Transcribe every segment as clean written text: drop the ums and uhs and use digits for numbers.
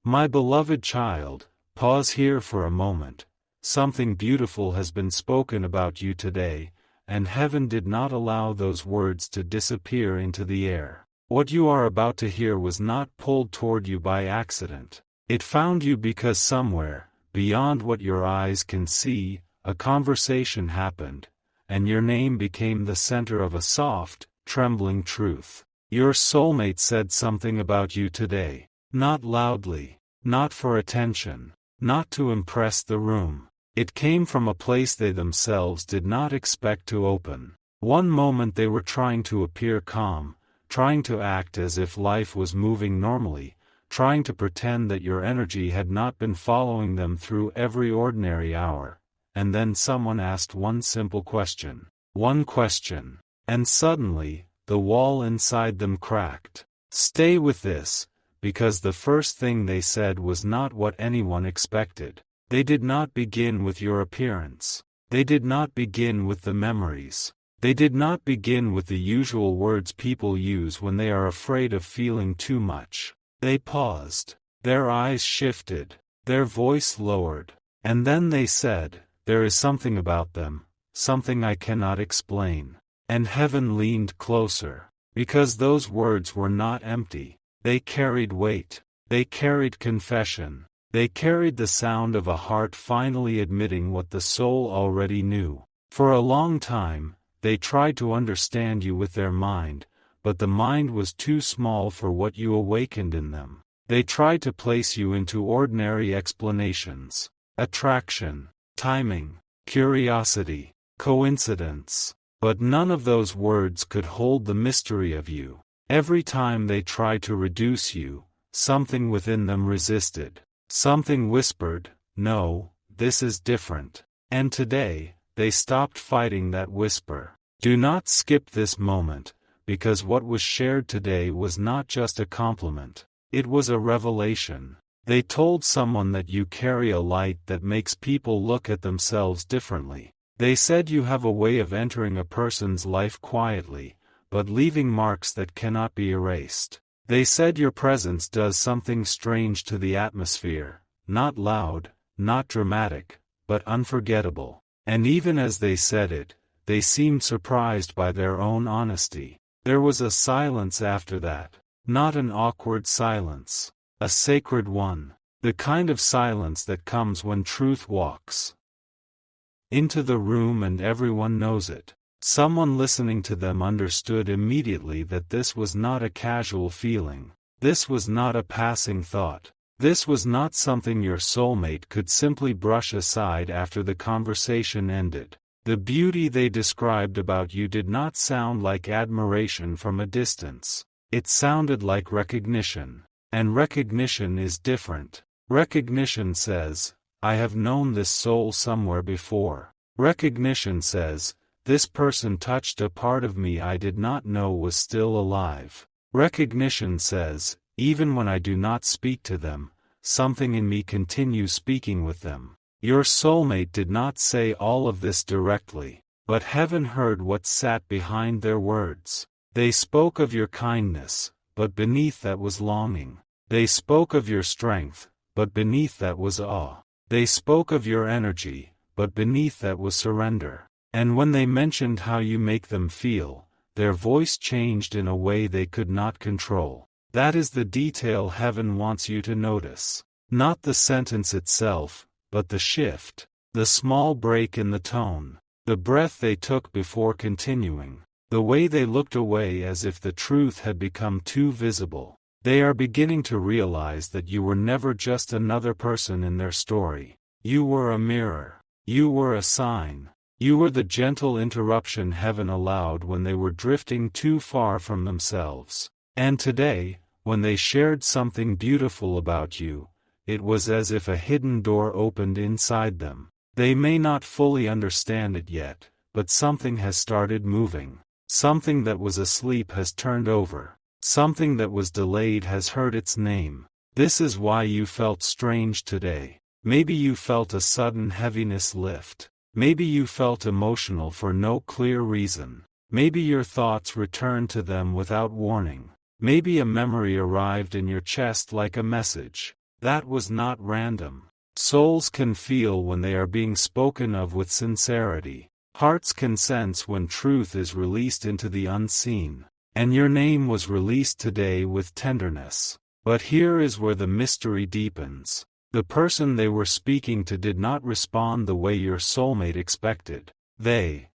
My beloved child, pause here for a moment. Something beautiful has been spoken about you today, and heaven did not allow those words to disappear into the air. What you are about to hear was not pulled toward you by accident. It found you because somewhere, beyond what your eyes can see, a conversation happened, and your name became the center of a soft, trembling truth. Your soulmate said something about you today. Not loudly, not for attention, not to impress the room. It came from a place they themselves did not expect to open. One moment they were trying to appear calm, trying to act as if life was moving normally, trying to pretend that your energy had not been following them through every ordinary hour. And then someone asked one simple question. One question. And suddenly, the wall inside them cracked. Stay with this, because the first thing they said was not what anyone expected. They did not begin with your appearance. They did not begin with the memories. They did not begin with the usual words people use when they are afraid of feeling too much. They paused. Their eyes shifted. Their voice lowered. And then they said, "There is something about them, something I cannot explain." And heaven leaned closer. Because those words were not empty. They carried weight. They carried confession. They carried the sound of a heart finally admitting what the soul already knew. For a long time, they tried to understand you with their mind, but the mind was too small for what you awakened in them. They tried to place you into ordinary explanations. Attraction, timing, curiosity, coincidence. But none of those words could hold the mystery of you. Every time they tried to reduce you, something within them resisted. Something whispered, "No, this is different." And today, they stopped fighting that whisper. Do not skip this moment, because what was shared today was not just a compliment. It was a revelation. They told someone that you carry a light that makes people look at themselves differently. They said you have a way of entering a person's life quietly, but leaving marks that cannot be erased. They said your presence does something strange to the atmosphere, not loud, not dramatic, but unforgettable. And even as they said it, they seemed surprised by their own honesty. There was a silence after that. Not an awkward silence. A sacred one. The kind of silence that comes when truth walks into the room and everyone knows it. Someone listening to them understood immediately that this was not a casual feeling. This was not a passing thought. This was not something your soulmate could simply brush aside after the conversation ended. The beauty they described about you did not sound like admiration from a distance. It sounded like recognition. And recognition is different. Recognition says, "I have known this soul somewhere before." Recognition says, "This person touched a part of me I did not know was still alive." Recognition says, "Even when I do not speak to them, something in me continues speaking with them." Your soulmate did not say all of this directly, but heaven heard what sat behind their words. They spoke of your kindness, but beneath that was longing. They spoke of your strength, but beneath that was awe. They spoke of your energy, but beneath that was surrender. And when they mentioned how you make them feel, their voice changed in a way they could not control. That is the detail heaven wants you to notice. Not the sentence itself, but the shift, the small break in the tone, the breath they took before continuing, the way they looked away as if the truth had become too visible. They are beginning to realize that you were never just another person in their story. You were a mirror. You were a sign. You were the gentle interruption heaven allowed when they were drifting too far from themselves. And today, when they shared something beautiful about you, it was as if a hidden door opened inside them. They may not fully understand it yet, but something has started moving. Something that was asleep has turned over. Something that was delayed has heard its name. This is why you felt strange today. Maybe you felt a sudden heaviness lift. Maybe you felt emotional for no clear reason. Maybe your thoughts returned to them without warning. Maybe a memory arrived in your chest like a message. That was not random. Souls can feel when they are being spoken of with sincerity. Hearts can sense when truth is released into the unseen. And your name was released today with tenderness. But here is where the mystery deepens. The person they were speaking to did not respond the way your soulmate expected. They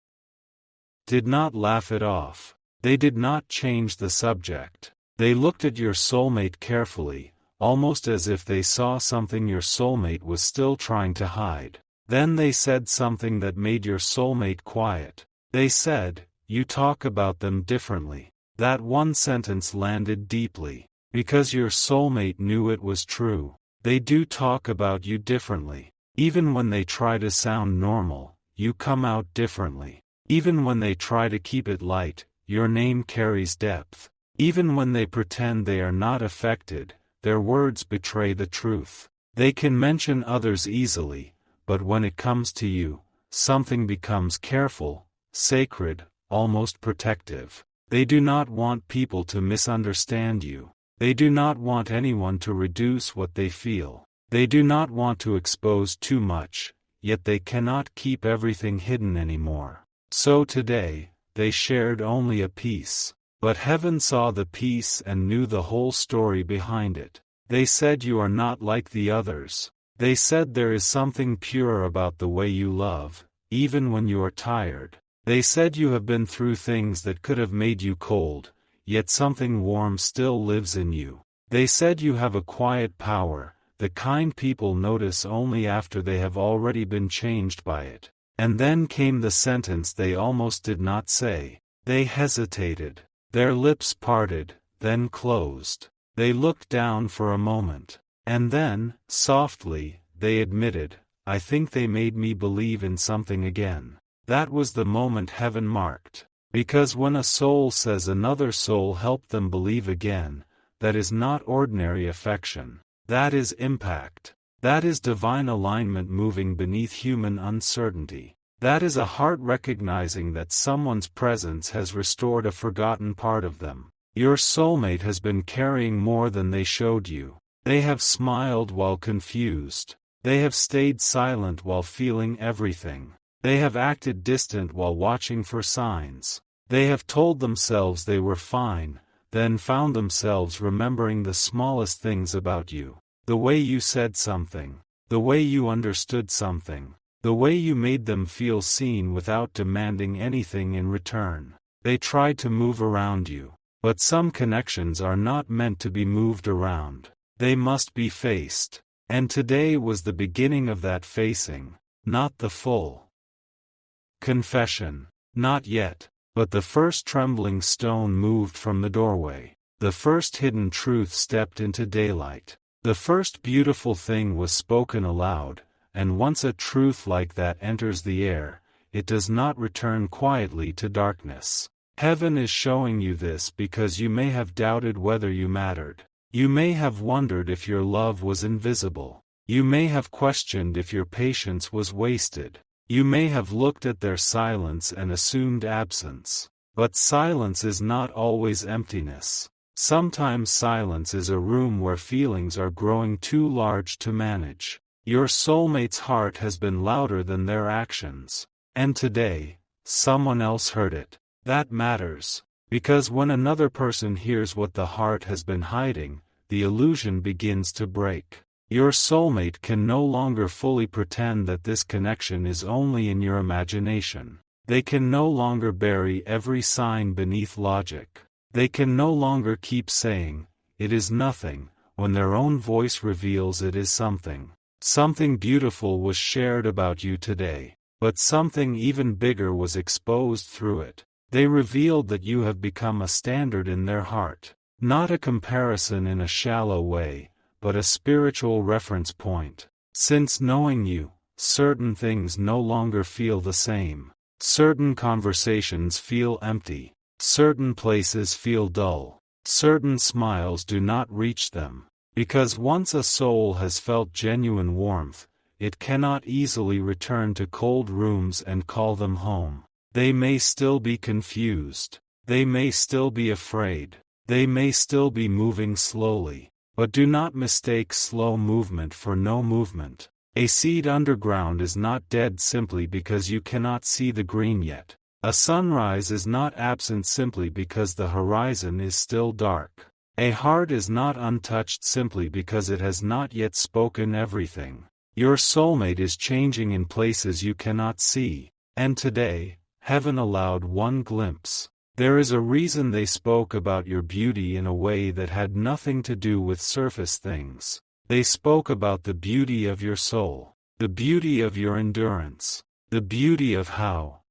did not laugh it off. They did not change the subject. They looked at your soulmate carefully, almost as if they saw something your soulmate was still trying to hide. Then they said something that made your soulmate quiet. They said, "You talk about them differently." That one sentence landed deeply. Because your soulmate knew it was true. They do talk about you differently. Even when they try to sound normal, you come out differently. Even when they try to keep it light, your name carries depth. Even when they pretend they are not affected, their words betray the truth. They can mention others easily, but when it comes to you, something becomes careful, sacred, almost protective. They do not want people to misunderstand you. They do not want anyone to reduce what they feel. They do not want to expose too much, yet they cannot keep everything hidden anymore. So today, they shared only a piece. But heaven saw the piece and knew the whole story behind it. They said you are not like the others. They said there is something pure about the way you love, even when you are tired. They said you have been through things that could have made you cold, yet something warm still lives in you. They said you have a quiet power, the kind people notice only after they have already been changed by it. And then came the sentence they almost did not say. They hesitated. Their lips parted, then closed. They looked down for a moment. And then, softly, they admitted, "I think they made me believe in something again." That was the moment heaven marked. Because when a soul says another soul helped them believe again, that is not ordinary affection. That is impact. That is divine alignment moving beneath human uncertainty. That is a heart recognizing that someone's presence has restored a forgotten part of them. Your soulmate has been carrying more than they showed you. They have smiled while confused. They have stayed silent while feeling everything. They have acted distant while watching for signs. They have told themselves they were fine, then found themselves remembering the smallest things about you. The way you said something. The way you understood something. The way you made them feel seen without demanding anything in return. They tried to move around you. But some connections are not meant to be moved around. They must be faced. And today was the beginning of that facing, not the full confession. Not yet. But the first trembling stone moved from the doorway. The first hidden truth stepped into daylight. The first beautiful thing was spoken aloud, and once a truth like that enters the air, it does not return quietly to darkness. Heaven is showing you this because you may have doubted whether you mattered. You may have wondered if your love was invisible. You may have questioned if your patience was wasted. You may have looked at their silence and assumed absence. But silence is not always emptiness. Sometimes silence is a room where feelings are growing too large to manage. Your soulmate's heart has been louder than their actions. And today, someone else heard it. That matters. Because when another person hears what the heart has been hiding, the illusion begins to break. Your soulmate can no longer fully pretend that this connection is only in your imagination. They can no longer bury every sign beneath logic. They can no longer keep saying, "It is nothing," when their own voice reveals it is something. Something beautiful was shared about you today, but something even bigger was exposed through it. They revealed that you have become a standard in their heart. Not a comparison in a shallow way, but a spiritual reference point. Since knowing you, certain things no longer feel the same. Certain conversations feel empty. Certain places feel dull. Certain smiles do not reach them. Because once a soul has felt genuine warmth, it cannot easily return to cold rooms and call them home. They may still be confused. They may still be afraid. They may still be moving slowly. But do not mistake slow movement for no movement. A seed underground is not dead simply because you cannot see the green yet. A sunrise is not absent simply because the horizon is still dark. A heart is not untouched simply because it has not yet spoken everything. Your soulmate is changing in places you cannot see, and today, heaven allowed one glimpse. There is a reason they spoke about your beauty in a way that had nothing to do with surface things. They spoke about the beauty of your soul, the beauty of your endurance, the beauty of how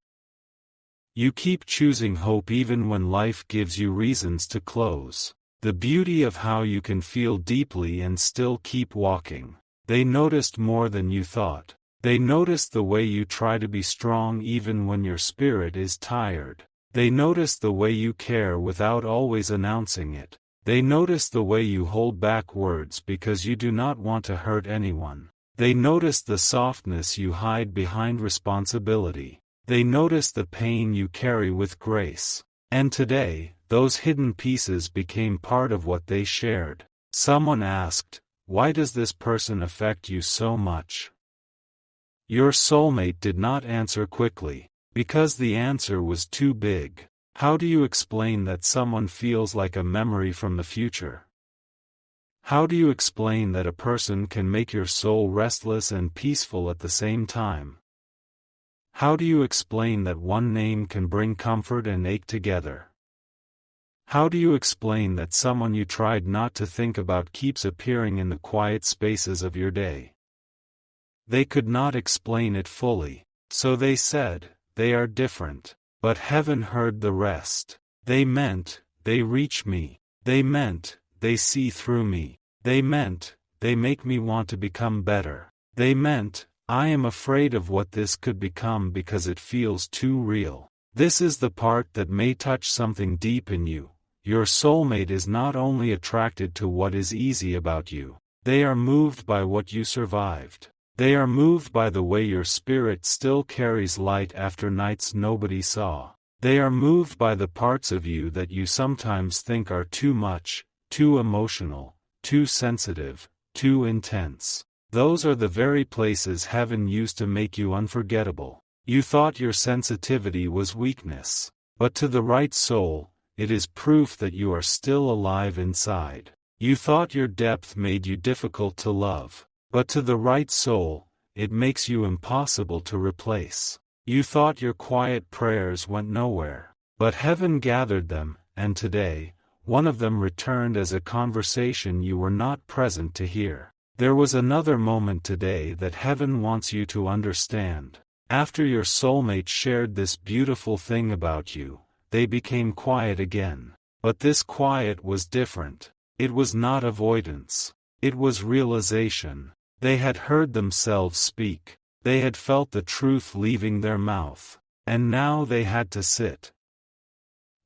you keep choosing hope even when life gives you reasons to close, the beauty of how you can feel deeply and still keep walking. They noticed more than you thought. They noticed the way you try to be strong even when your spirit is tired. They noticed the way you care without always announcing it. They noticed the way you hold back words because you do not want to hurt anyone. They noticed the softness you hide behind responsibility. They noticed the pain you carry with grace. And today, those hidden pieces became part of what they shared. Someone asked, "Why does this person affect you so much?" Your soulmate did not answer quickly, because the answer was too big. How do you explain that someone feels like a memory from the future? How do you explain that a person can make your soul restless and peaceful at the same time? How do you explain that one name can bring comfort and ache together? How do you explain that someone you tried not to think about keeps appearing in the quiet spaces of your day? They could not explain it fully, so they said, "They are different." But heaven heard the rest. They meant, they reach me. They meant, they see through me. They meant, they make me want to become better. They meant, I am afraid of what this could become because it feels too real. This is the part that may touch something deep in you. Your soulmate is not only attracted to what is easy about you. They are moved by what you survived. They are moved by the way your spirit still carries light after nights nobody saw. They are moved by the parts of you that you sometimes think are too much, too emotional, too sensitive, too intense. Those are the very places heaven used to make you unforgettable. You thought your sensitivity was weakness. But to the right soul, it is proof that you are still alive inside. You thought your depth made you difficult to love. But to the right soul, it makes you impossible to replace. You thought your quiet prayers went nowhere. But heaven gathered them, and today, one of them returned as a conversation you were not present to hear. There was another moment today that heaven wants you to understand. After your soulmate shared this beautiful thing about you, they became quiet again. But this quiet was different. It was not avoidance. It was realization. They had heard themselves speak. They had felt the truth leaving their mouth. And now they had to sit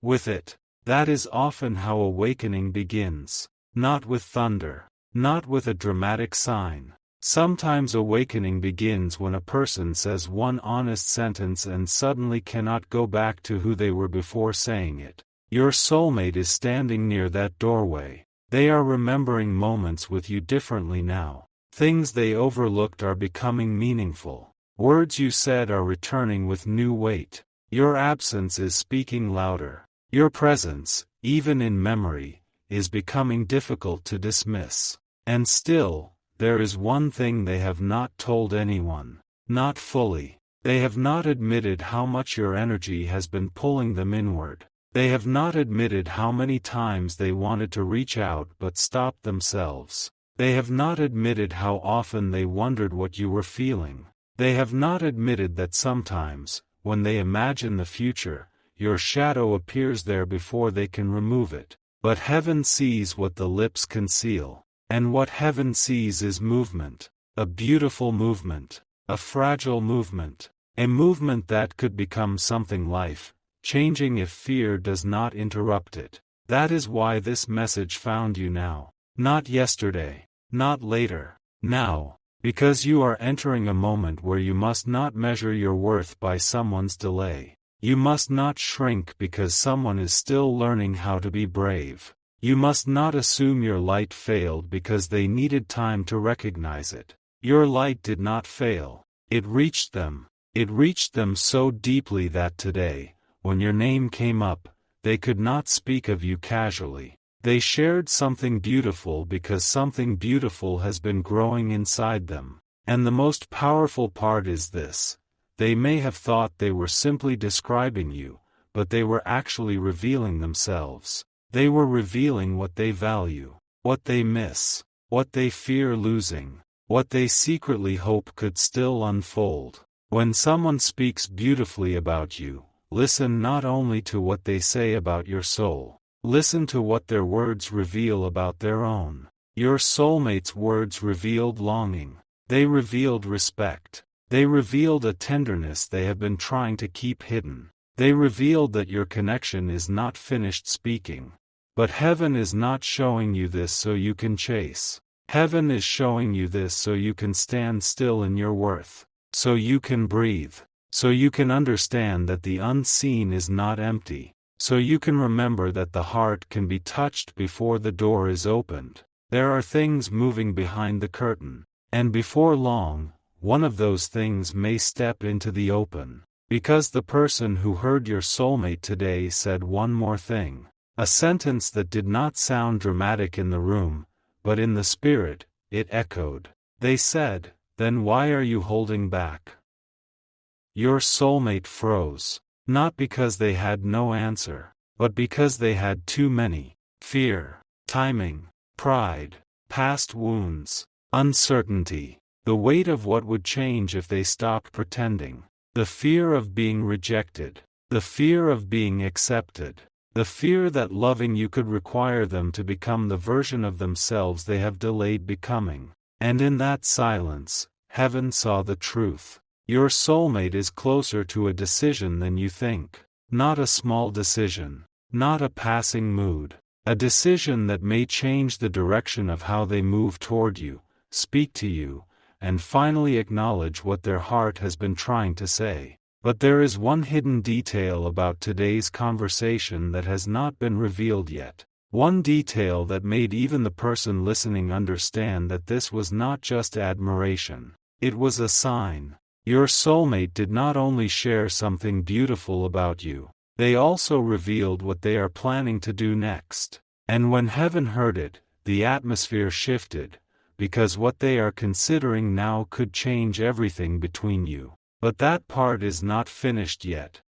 with it. That is often how awakening begins. Not with thunder. Not with a dramatic sign. Sometimes awakening begins when a person says one honest sentence and suddenly cannot go back to who they were before saying it. Your soulmate is standing near that doorway. They are remembering moments with you differently now. Things they overlooked are becoming meaningful. Words you said are returning with new weight. Your absence is speaking louder. Your presence, even in memory, is becoming difficult to dismiss. And still, there is one thing they have not told anyone. Not fully. They have not admitted how much your energy has been pulling them inward. They have not admitted how many times they wanted to reach out but stopped themselves. They have not admitted how often they wondered what you were feeling. They have not admitted that sometimes, when they imagine the future, your shadow appears there before they can remove it. But heaven sees what the lips conceal. And what heaven sees is movement. A beautiful movement. A fragile movement. A movement that could become something life-changing if fear does not interrupt it. That is why this message found you now. Not yesterday. Not later. Now. Because you are entering a moment where you must not measure your worth by someone's delay. You must not shrink because someone is still learning how to be brave. You must not assume your light failed because they needed time to recognize it. Your light did not fail. It reached them. It reached them so deeply that today, when your name came up, they could not speak of you casually. They shared something beautiful because something beautiful has been growing inside them. And the most powerful part is this: they may have thought they were simply describing you, but they were actually revealing themselves. They were revealing what they value, what they miss, what they fear losing, what they secretly hope could still unfold. When someone speaks beautifully about you, listen not only to what they say about your soul. Listen to what their words reveal about their own. Your soulmate's words revealed longing. They revealed respect. They revealed a tenderness they have been trying to keep hidden. They revealed that your connection is not finished speaking. But heaven is not showing you this so you can chase. Heaven is showing you this so you can stand still in your worth. So you can breathe. So you can understand that the unseen is not empty. So you can remember that the heart can be touched before the door is opened. There are things moving behind the curtain. And before long, one of those things may step into the open. Because the person who heard your soulmate today said one more thing. A sentence that did not sound dramatic in the room, but in the spirit, it echoed. They said, "Then why are you holding back?" Your soulmate froze. Not because they had no answer, but because they had too many. Fear, timing, pride, past wounds, uncertainty, the weight of what would change if they stopped pretending, the fear of being rejected, the fear of being accepted, the fear that loving you could require them to become the version of themselves they have delayed becoming. And in that silence, heaven saw the truth. Your soulmate is closer to a decision than you think. Not a small decision. Not a passing mood. A decision that may change the direction of how they move toward you, speak to you, and finally acknowledge what their heart has been trying to say. But there is one hidden detail about today's conversation that has not been revealed yet. One detail that made even the person listening understand that this was not just admiration. It was a sign. Your soulmate did not only share something beautiful about you, they also revealed what they are planning to do next. And when heaven heard it, the atmosphere shifted, because what they are considering now could change everything between you. But that part is not finished yet.